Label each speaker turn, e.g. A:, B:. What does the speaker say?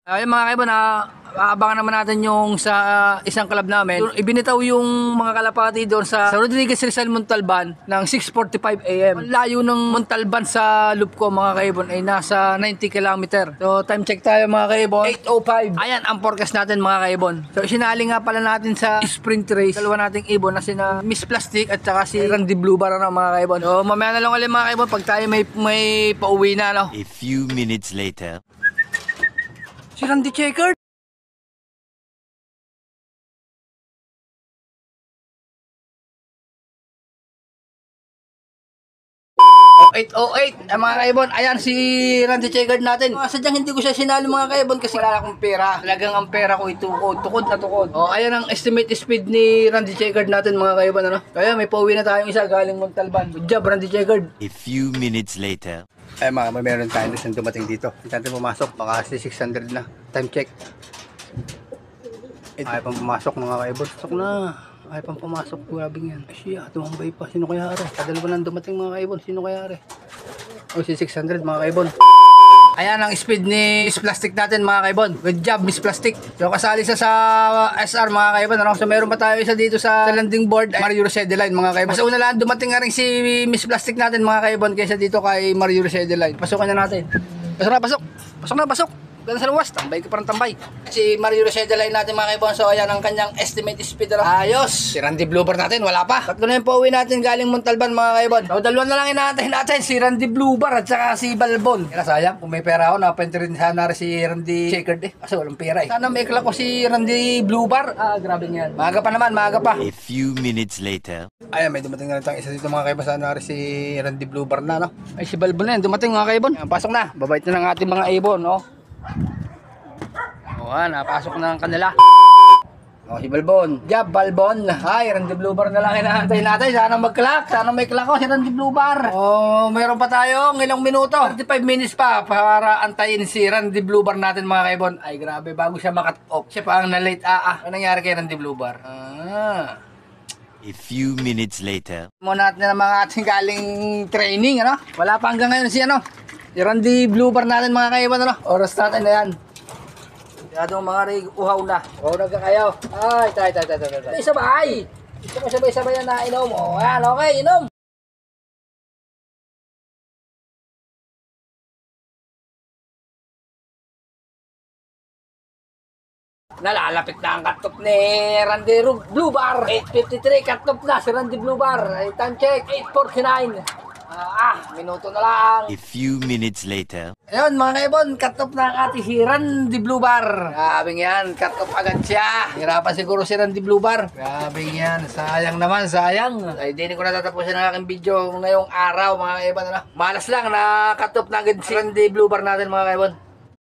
A: Ayun mga kaibon, aabangan naman natin yung sa isang club namin. Ibinitaw yung mga kalapati doon sa Rodriguez Rizal Montalban ng 6:45 AM. Ang layo ng Montalban sa loop ko mga kaibon ay nasa 90 km. So time check tayo mga kaibon, 8:05. Ayan ang forecast natin mga kaibon. So isinali nga pala natin sa sprint race dalawa nating ibon na sina Miss Plastic at saka si Randy Blue Bar mga kaibon. So mamaya na lang ulit mga kaibon pag tayo may pauwi na, no?
B: A few minutes later.
A: Si Randy Checker. Oh, 8:08 mga kaibon. Ayan si Randy Checker natin. Sadyang hindi ko siya sinalo mga kaibon kasi wala akong pera. Talagang ang pera ko itukod. Tukod na tukod. Oh, ayan ang estimate speed ni Randy Checker natin mga kaibon, ano? Kaya may pauwi na tayong isa galing Montalban. Good job Randy Checker.
B: A few minutes later.
A: Ay mga may meron tayo na dumating dito. Hindi natin pumasok. Baka 600 na. Time check. Ay pang pumasok mga kaibon. Pasok na. Ay pang pumasok. Grabe yan. Ay siya. Tumambay pa. Sino kaya are? Kadalawa nang dumating mga kaibon. Sino kaya are? O si 600 mga kaibon. Ayan ang speed ni Miss Plastic natin mga kaibon. Good job Miss Plastic. So kasali sa SR mga kaibon. Ano? So meron pa tayo isa dito sa landing board. Mario Rosedeline mga kaibon. Mas una lang dumating nga rin si Miss Plastic natin mga kaibon kaysa dito kay Mario Rosedeline. Pasukan na natin. Pasok na pasok. Pasok na pasok. Ganda sa luwas. Tambay ka parang tambay. Si Mario Rosedeline natin mga kaibon. So ayan ang kanyang estimate speed. Ayos. Si Randy Blue Bar natin wala pa. Tatlo na yung pauwi natin galing Montalban mga kaibon. So dalawa na lang inaantay natin. Si Randy Blue Bar at saka si Balbon. Kaya sayang kung may pera ako napwente rin sana si Randy Checker kasi walang pera eh. Sana may ikla ko si Randy Blue Bar. Grabe yan. Maaga pa naman, maaga pa.
B: A few minutes later.
A: Ayan, may dumating na rin tayong isa dito mga kaibon. Sana rin si Randy Blue Bar na, no? Ay si Balbon na yan, dumating mga kaibon. Ayan, pasok na. Babait na ng ating mga ibon, no? O, napasok na ang kanila. O, si Balbon. Job, Balbon. Ay, Randy Blue Bar na lang inaantay natin. Sana mag-clock. Sana may clock ko si Randy Blue Bar. O, mayroon pa tayo ilang minuto. 35 minutes pa para antayin si Randy Blue Bar natin mga kaibon. Ay, grabe. Bago siya makat-off. Siya pa ang na-late. Ano nangyari kay Randy Blue Bar?
B: A few minutes later.
A: Muna natin ang mga ating galing training, ano? Wala pa hanggang ngayon si si Randy Blue Bar natin mga kaibon, ano? Oras natin na yan. Masyadong mga uhaw na. Uhaw na ka kayo. Ay, tay. Sabay! Sabay yan na inom. O, ayan, okay, inom. Nalalapit na ang cut-off ni Randy Blue Bar. 8:53 cut-off na si Randy Blue Bar. Time check, 8:49. Minuto na lang.
B: A few minutes later.
A: Ayun mga kaibon, cut-off na ang ating si Randy Blue Bar. Grabe yan, cut-off agad siya. Hirapan siguro si Randy Blue Bar. Grabe yan, sayang naman, sayang. Ay, hindi ko natatapusin ang aking video ngayong araw mga kaibon. Malas lang na cut-off na agad si Randy Blue Bar natin mga kaibon.